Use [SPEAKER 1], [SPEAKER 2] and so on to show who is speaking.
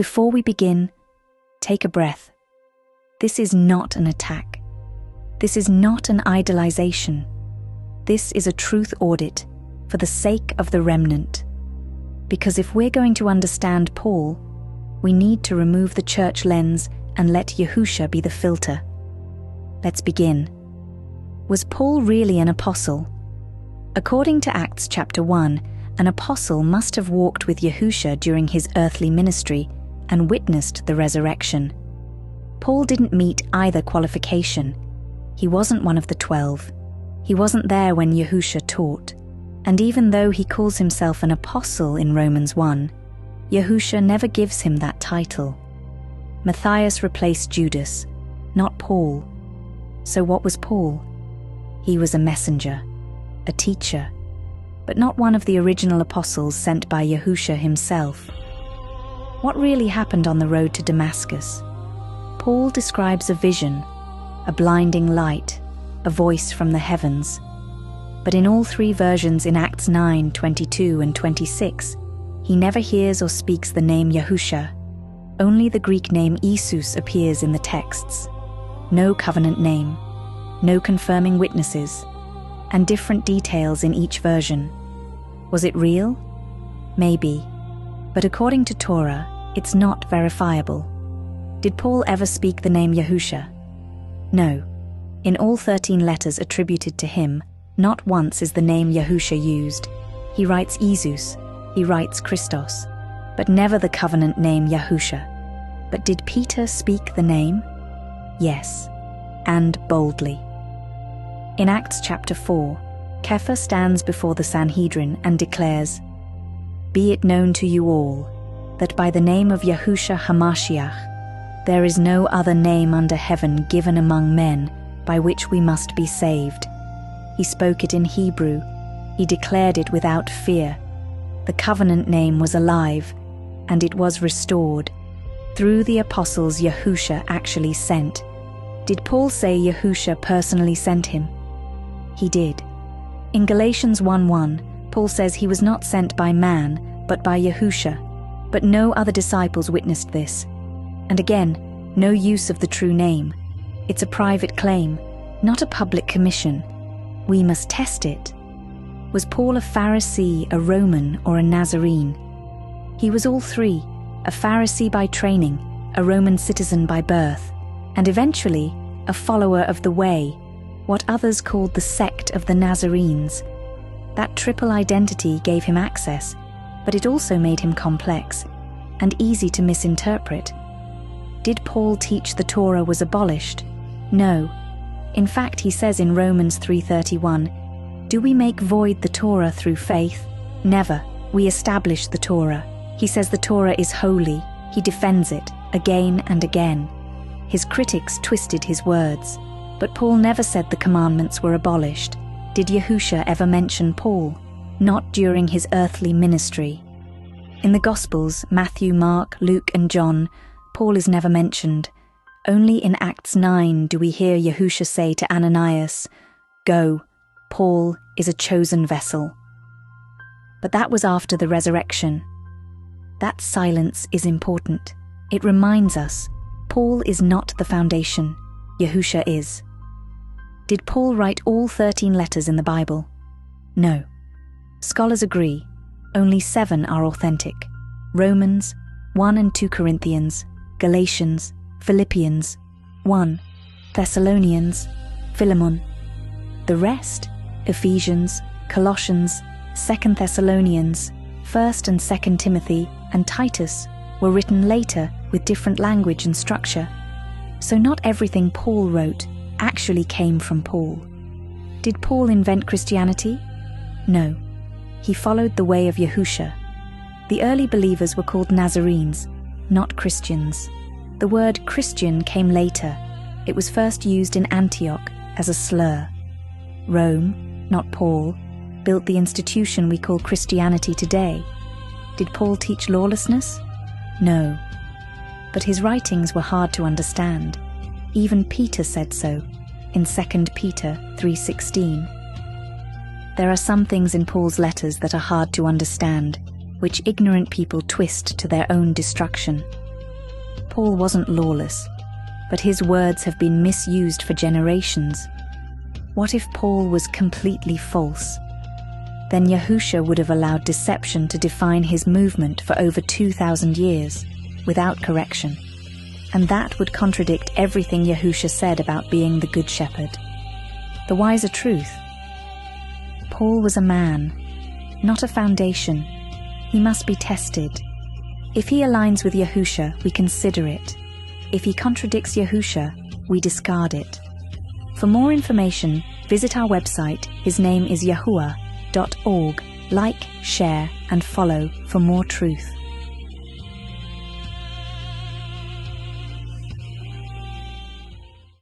[SPEAKER 1] Before we begin, take a breath. This is not an attack. This is not an idolization. This is a truth audit for the sake of the remnant. Because if we're going to understand Paul, we need to remove the church lens and let Yahusha be the filter. Let's begin. Was Paul really an apostle? According to Acts chapter 1, an apostle must have walked with Yahusha during his earthly ministry and witnessed the resurrection. Paul didn't meet either qualification. He wasn't one of the 12. He wasn't there when Yahusha taught. And even though he calls himself an apostle in Romans 1, Yahusha never gives him that title. Matthias replaced Judas, not Paul. So what was Paul? He was a messenger, a teacher, but not one of the original apostles sent by Yahusha himself. What really happened on the road to Damascus? Paul describes a vision, a blinding light, a voice from the heavens. But in all three versions in Acts 9, 22 and 26, he never hears or speaks the name Yahusha. Only the Greek name Jesus appears in the texts. No covenant name, no confirming witnesses, and different details in each version. Was it real? Maybe. But according to Torah, it's not verifiable. Did Paul ever speak the name Yahusha? No. In all 13 letters attributed to him, not once is the name Yahusha used. He writes Jesus, he writes Christos, but never the covenant name Yahusha. But did Peter speak the name? Yes, and boldly. In Acts chapter 4, Kepha stands before the Sanhedrin and declares, "Be it known to you all, that by the name of Yahusha HaMashiach, there is no other name under heaven given among men by which we must be saved." He spoke it in Hebrew. He declared it without fear. The covenant name was alive, and it was restored. Through the apostles Yahusha actually sent. Did Paul say Yahusha personally sent him? He did. In Galatians 1:1, Paul says he was not sent by man, but by Yahusha. But no other disciples witnessed this. And again, no use of the true name. It's a private claim, not a public commission. We must test it. Was Paul a Pharisee, a Roman, or a Nazarene? He was all three, a Pharisee by training, a Roman citizen by birth, and eventually a follower of the Way, what others called the sect of the Nazarenes. That triple identity gave him access, but it also made him complex and easy to misinterpret. Did Paul teach the Torah was abolished? No. In fact, he says in Romans 3:31, "Do we make void the Torah through faith? Never. We establish the Torah." He says the Torah is holy. He defends it again and again. His critics twisted his words, but Paul never said the commandments were abolished. Did Yahusha ever mention Paul? Not during his earthly ministry. In the Gospels, Matthew, Mark, Luke, and John, Paul is never mentioned. Only in Acts 9 do we hear Yahusha say to Ananias, "Go, Paul is a chosen vessel." But that was after the resurrection. That silence is important. It reminds us, Paul is not the foundation, Yahusha is. Did Paul write all 13 letters in the Bible? No. Scholars agree, only 7 are authentic. Romans, 1 and 2 Corinthians, Galatians, Philippians, 1, Thessalonians, Philemon. The rest, Ephesians, Colossians, 2 Thessalonians, 1 and 2 Timothy, and Titus, were written later with different language and structure. So not everything Paul wrote actually came from Paul. Did Paul invent Christianity? No. He followed the way of Yahusha. The early believers were called Nazarenes, not Christians. The word Christian came later. It was first used in Antioch as a slur. Rome, not Paul, built the institution we call Christianity today. Did Paul teach lawlessness? No. But his writings were hard to understand. Even Peter said so, in 2 Peter 3:16. There are some things in Paul's letters that are hard to understand, which ignorant people twist to their own destruction. Paul wasn't lawless, but his words have been misused for generations. What if Paul was completely false? Then Yahusha would have allowed deception to define his movement for over 2,000 years, without correction. And that would contradict everything Yahusha said about being the Good Shepherd. The wiser truth: Paul was a man, not a foundation. He must be tested. If he aligns with Yahusha, we consider it. If he contradicts Yahusha, we discard it. For more information, visit our website. His name is Yahuah.org. Like, share, and follow for more truth.